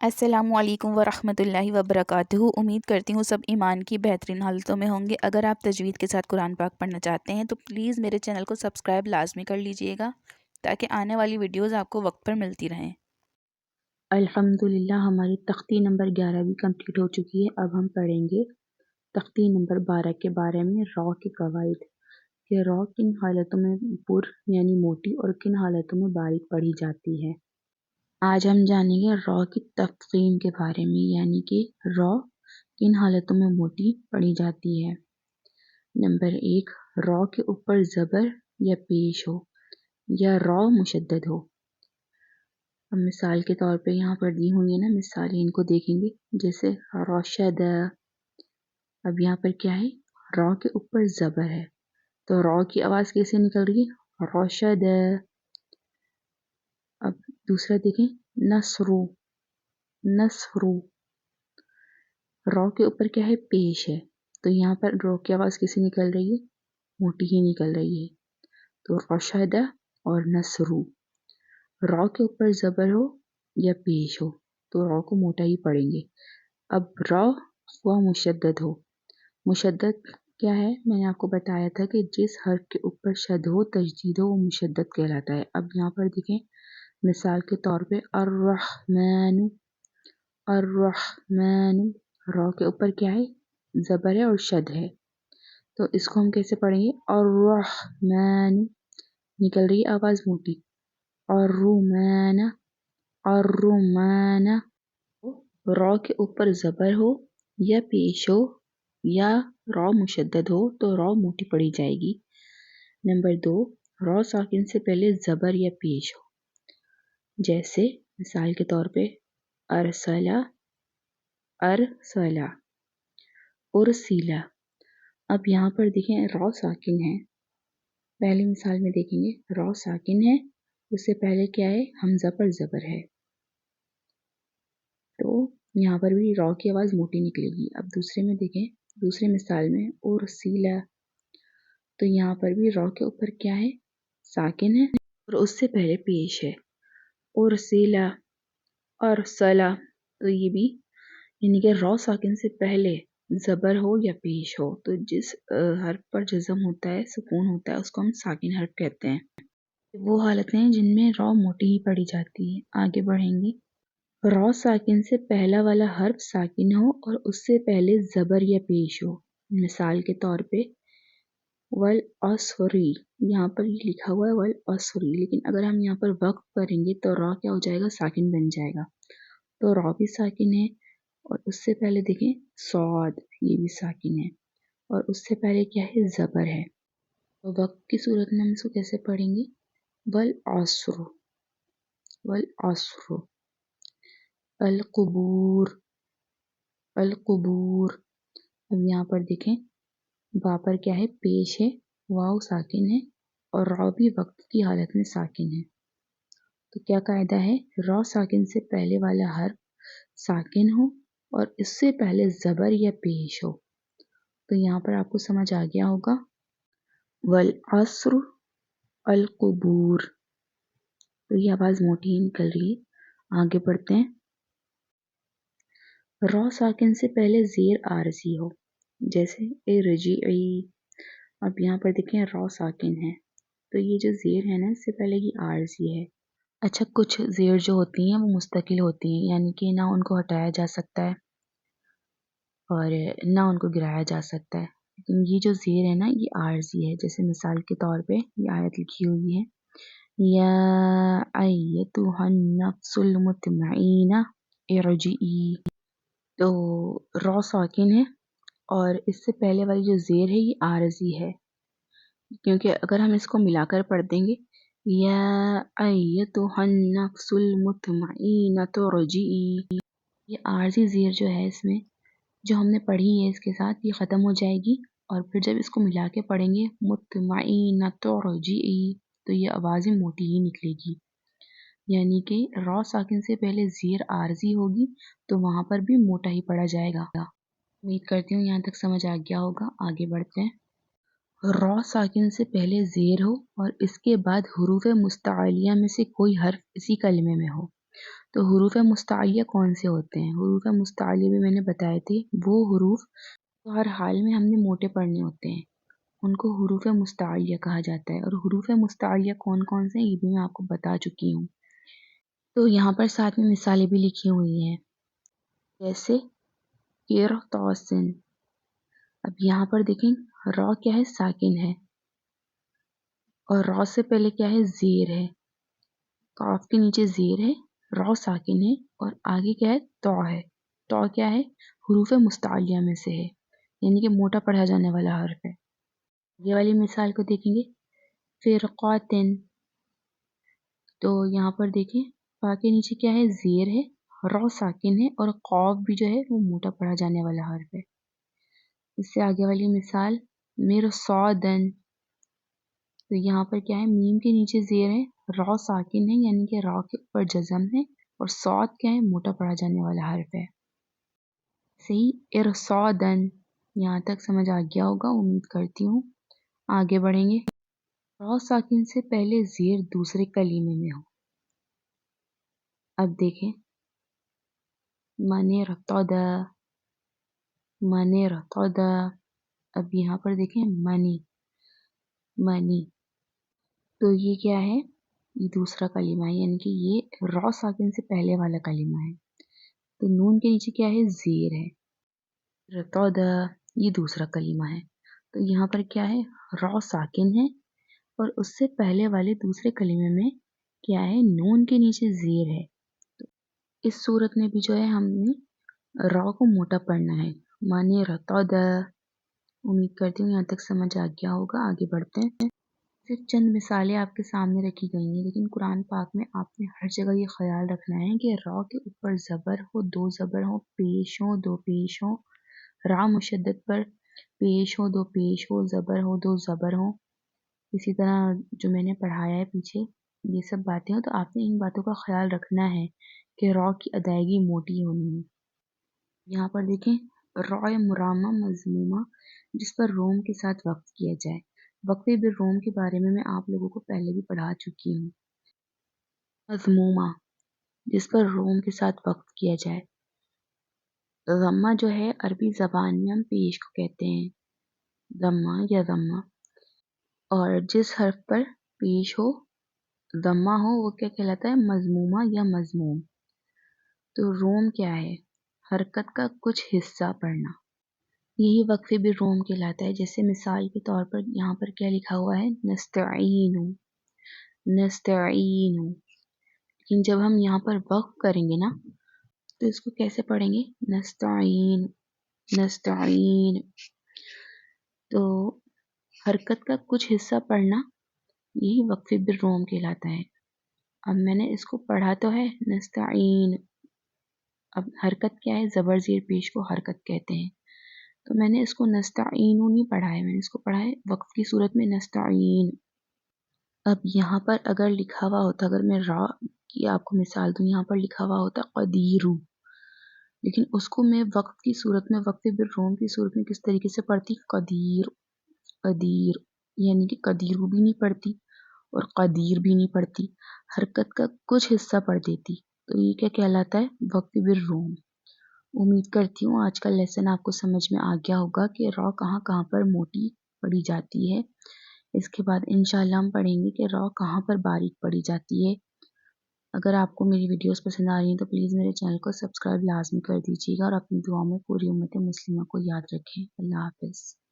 السلام علیکم ورحمۃ اللہ وبرکاتہ۔ امید کرتی ہوں سب ایمان کی بہترین حالتوں میں ہوں گے۔ اگر آپ تجوید کے ساتھ قرآن پاک پڑھنا چاہتے ہیں تو پلیز میرے چینل کو سبسکرائب لازمی کر لیجئے گا تاکہ آنے والی ویڈیوز آپ کو وقت پر ملتی رہیں۔ الحمدللہ ہماری تختی نمبر 11 بھی کمپلیٹ ہو چکی ہے۔ اب ہم پڑھیں گے تختی نمبر 12 کے بارے میں، را کے قواعد، کہ را کن حالتوں میں یعنی موٹی اور کن حالتوں میں باریک پڑھی جاتی ہے۔ آج ہم جانیں گے را کی تفخیم کے بارے میں، یعنی کہ را کن حالتوں میں موٹی پڑھی جاتی ہے۔ نمبر 1، را کے اوپر زبر یا پیش ہو یا را مشدد ہو۔ اب مثال کے طور پہ یہاں پر دی ہوئی ہے نا، مثالیں ان کو دیکھیں گے، جیسے رشد۔ اب یہاں پر کیا ہے، را کے اوپر زبر ہے تو را کی آواز کیسے نکل رہی ہے، رشد۔ اب دوسرا دیکھیں، نصرو، نصرو، را کے اوپر کیا ہے، پیش ہے تو یہاں پر را کی آواز کیسے نکل رہی ہے، موٹی ہی نکل رہی ہے، تو رشد اور نصرو۔ را کے اوپر زبر ہو یا پیش ہو تو را کو موٹا ہی پڑھیں گے۔ اب را خواہ مشدد ہو، مشدد کیا ہے، میں نے آپ کو بتایا تھا کہ جس حرف کے اوپر شد ہو، تشدید ہو، وہ مشدد کہلاتا ہے۔ اب یہاں پر دیکھیں، مثال کے طور پہ الرحمن، الرحمن، را کے اوپر کیا ہے، زبر ہے اور شد ہے تو اس کو ہم کیسے پڑھیں گے، الرحمن، نکل رہی آواز موٹی، الرومان، الرومان۔ را کے اوپر زبر ہو یا پیش ہو یا را مشدد ہو تو را موٹی پڑھی جائے گی۔ نمبر 2، را ساکن سے پہلے زبر یا پیش ہو، جیسے مثال کے طور پہ ارسلا، ارسلا، ارسیلا۔ اب یہاں پر دیکھیں را ساکن ہے، پہلی مثال میں دیکھیں گے را ساکن ہے، اس سے پہلے کیا ہے، حمزہ پر زبر ہے تو یہاں پر بھی را کی آواز موٹی نکلے گی۔ اب دوسرے میں دیکھیں، دوسرے مثال میں ارسیلا، تو یہاں پر بھی را کے اوپر کیا ہے، ساکن ہے اور اس سے پہلے پیش ہے، ارسیلا، ارسلا، تو یہ بھی یعنی کہ را ساکن سے پہلے زبر ہو یا پیش ہو تو جس حرف پر جزم ہوتا ہے، سکون ہوتا ہے، اس کو ہم ساکن حرف کہتے ہیں۔ وہ حالتیں ہیں جن میں را موٹی ہی پڑھی جاتی ہے۔ آگے بڑھیں گے، را ساکن سے پہلا والا حرف ساکن ہو اور اس سے پہلے زبر یا پیش ہو، مثال کے طور پہ والعصری، یہاں پر یہ لکھا ہوا ہے والعصری، لیکن اگر ہم یہاں پر وقف کریں گے تو را کیا ہو جائے گا، ساکن بن جائے گا، تو را بھی ساکن ہے اور اس سے پہلے دیکھیں صاد، یہ بھی ساکن ہے اور اس سے پہلے کیا ہے، زبر ہے، تو وقف کی صورت میں ہم اس کو کیسے پڑھیں گے، والعصر، والعصر، القبور، القبور۔ اب یہاں پر دیکھیں با پر کیا ہے، پیش ہے، واو ساکن ہے اور را بھی وقت کی حالت میں ساکن ہے، تو کیا قاعدہ ہے، را ساکن سے پہلے والا حرف ساکن ہو اور اس سے پہلے زبر یا پیش ہو، تو یہاں پر آپ کو سمجھ آ گیا ہوگا، والعصر، القبور، تو یہ آواز موٹی ہی نکل رہی ہے۔ آگے بڑھتے ہیں، را ساکن سے پہلے زیر عارضی ہو، جیسے ارجعی۔ اب یہاں پر دیکھیں را ساکن ہے تو یہ جو زیر ہے نا، اس سے پہلے یہ عارضی ہے۔ اچھا، کچھ زیر جو ہوتی ہیں وہ مستقل ہوتی ہیں، یعنی کہ نہ ان کو ہٹایا جا سکتا ہے اور نہ ان کو گرایا جا سکتا ہے، لیکن یہ جو زیر ہے نا یہ عارضی ہے، جیسے مثال کے طور پہ یہ آیت لکھی ہوئی ہے، یا ایتھا النفس المطمئنہ ارجعی، تو را ساکن ہے اور اس سے پہلے والی جو زیر ہے یہ عارضی ہے، کیونکہ اگر ہم اس کو ملا کر پڑھ دیں گے، یا ایتھا النفس المطمئنۃ ارجعی، یہ عارضی زیر جو ہے اس میں جو ہم نے پڑھی ہے اس کے ساتھ یہ ختم ہو جائے گی، اور پھر جب اس کو ملا کے پڑھیں گے مطمئنۃ ارجعی تو یہ آوازیں موٹی ہی نکلے گی، یعنی کہ را ساکن سے پہلے زیر عارضی ہوگی تو وہاں پر بھی موٹا ہی پڑھا جائے گا۔ امید کرتی ہوں یہاں تک سمجھ آ گیا ہوگا۔ آگے بڑھتے ہیں، را ساکن سے پہلے زیر ہو اور اس کے بعد حروف مستعلیہ میں سے کوئی حرف اسی کلمے میں ہو، تو حروف مستعلیہ کون سے ہوتے ہیں؟ حروف مستعلیہ بھی میں نے بتائے تھے، وہ حروف تو ہر حال میں ہم نے موٹے پڑھنے ہوتے ہیں، ان کو حروف مستعلیہ کہا جاتا ہے۔ اور حروف مستعلیہ کون کون سے ہیں یہ بھی میں آپ کو بتا چکی ہوں۔ تو یہاں پر ساتھ میں مثالیں بھی لکھی ہوئی ہیں، جیسے ارطاسن۔ اب یہاں پر دیکھیں را کیا ہے؟ ساکن ہے، اور را سے پہلے کیا ہے؟ زیر ہے، کاف کے نیچے زیر ہے، را ساکن ہے، اور آگے کیا ہے؟ تو ہے۔ تو کیا ہے؟ حروف مستعلیہ میں سے ہے، یعنی کہ موٹا پڑھا جانے والا حرف ہے۔ یہ والی مثال کو دیکھیں گے، فرقاتن۔ تو یہاں پر دیکھیں فا کے نیچے کیا ہے؟ زیر ہے، را ساکن ہے، اور قاف بھی جو ہے وہ موٹا پڑھا جانے والا حرف ہے۔ اس سے آگے والی مثال مرصادن۔ تو یہاں پر کیا ہے؟ میم کے نیچے زیر ہے، را ساکن ہے، یعنی کہ را کے اوپر جزم ہے، اور صاد کیا ہے؟ موٹا پڑھا جانے والا حرف ہے۔ صحیح، ارصادن۔ یہاں تک سمجھ آ گیا ہوگا، امید کرتی ہوں۔ آگے بڑھیں گے، را ساکن سے پہلے زیر دوسرے کلیمے میں ہو۔ اب دیکھیں، من ارتدى، من ارتدى۔ اب یہاں پر دیکھیں منی، منی۔ تو یہ کیا ہے؟ یہ دوسرا کلمہ ہے، یعنی کہ یہ را ساکن سے پہلے والا کلمہ ہے۔ تو نون کے نیچے کیا ہے؟ زیر ہے، ارتدى، یہ دوسرا کلمہ ہے۔ تو یہاں پر کیا ہے؟ را ساکن ہے، اور اس سے پہلے والے دوسرے کلمے میں کیا ہے؟ نون کے نیچے زیر ہے۔ تو اس صورت میں بھی جو ہے ہم نے را کو موٹا پڑھنا ہے، من ارتدى۔ امید کرتی ہوں یہاں تک سمجھ آ گیا ہوگا۔ آگے بڑھتے ہیں۔ صرف چند مثالیں آپ کے سامنے رکھی گئی ہیں، لیکن قرآن پاک میں آپ نے ہر جگہ یہ خیال رکھنا ہے کہ را کے اوپر زبر ہو، دو زبر ہو، پیش ہو، دو پیش ہو، را مشدد پر پیش ہو، دو پیش ہو، زبر ہو، دو زبر ہو۔ اسی طرح جو میں نے پڑھایا ہے پیچھے، یہ سب باتیں ہوں، تو آپ نے ان باتوں کا خیال رکھنا ہے کہ را کی ادائیگی موٹی ہونی ہے۔ یہاں پر دیکھیں، را مرامہ مضمومہ جس پر روم کے ساتھ وقف کیا جائے۔ وقفے بالروم کے بارے میں آپ لوگوں کو پہلے بھی پڑھا چکی ہوں۔ مضمومہ جس پر روم کے ساتھ وقف کیا جائے۔ ضمہ جو ہے عربی زبان میں ہم پیش کو کہتے ہیں، ضمہ یا ضمہ، اور جس حرف پر پیش ہو، ضمہ ہو، وہ کیا کہلاتا ہے؟ مضمومہ یا مضموم۔ تو روم کیا ہے؟ حرکت کا کچھ حصہ پڑھنا، یہی وقفے بالروم کہلاتا ہے۔ جیسے مثال کے طور پر یہاں پر کیا لکھا ہوا ہے؟ نستعین، نستعین۔ لیکن جب ہم یہاں پر وقف کریں گے نا، تو اس کو کیسے پڑھیں گے؟ نستعین، نستعین۔ تو حرکت کا کچھ حصہ پڑھنا یہی وقفے بالروم کہلاتا ہے۔ اب میں نے اس کو پڑھا تو ہے نستعین، اب حرکت کیا ہے؟ زبر زیر پیش کو حرکت کہتے ہیں، تو میں نے اس کو نستعین نہیں پڑھا ہے، میں نے اس کو پڑھا ہے وقف کی صورت میں نستعین۔ اب یہاں پر اگر لکھا ہوا ہوتا، اگر میں را کی آپ کو مثال دوں، یہاں پر لکھا ہوا ہوتا قدیرو، لیکن اس کو میں وقف کی صورت میں، وقف بالروم کی صورت میں کس طریقے سے پڑھتی؟ قدیر، قدیر، یعنی کہ قدیرو بھی نہیں پڑھتی اور قدیر بھی نہیں پڑھتی، حرکت کا کچھ حصہ پڑھ دیتی۔ تو یہ کیا کہلاتا ہے؟ وقف بالروم۔ امید کرتی ہوں آج کا لیسن آپ کو سمجھ میں آ گیا ہوگا کہ را کہاں کہاں پر موٹی پڑھی جاتی ہے۔ اس کے بعد انشاءاللہ ہم پڑھیں گے کہ را کہاں پر باریک پڑھی جاتی ہے۔ اگر آپ کو میری ویڈیوز پسند آ رہی ہیں تو پلیز میرے چینل کو سبسکرائب لازمی کر دیجیے گا، اور اپنی دعاؤں میں پوری امت مسلمہ کو یاد رکھیں۔ اللہ حافظ۔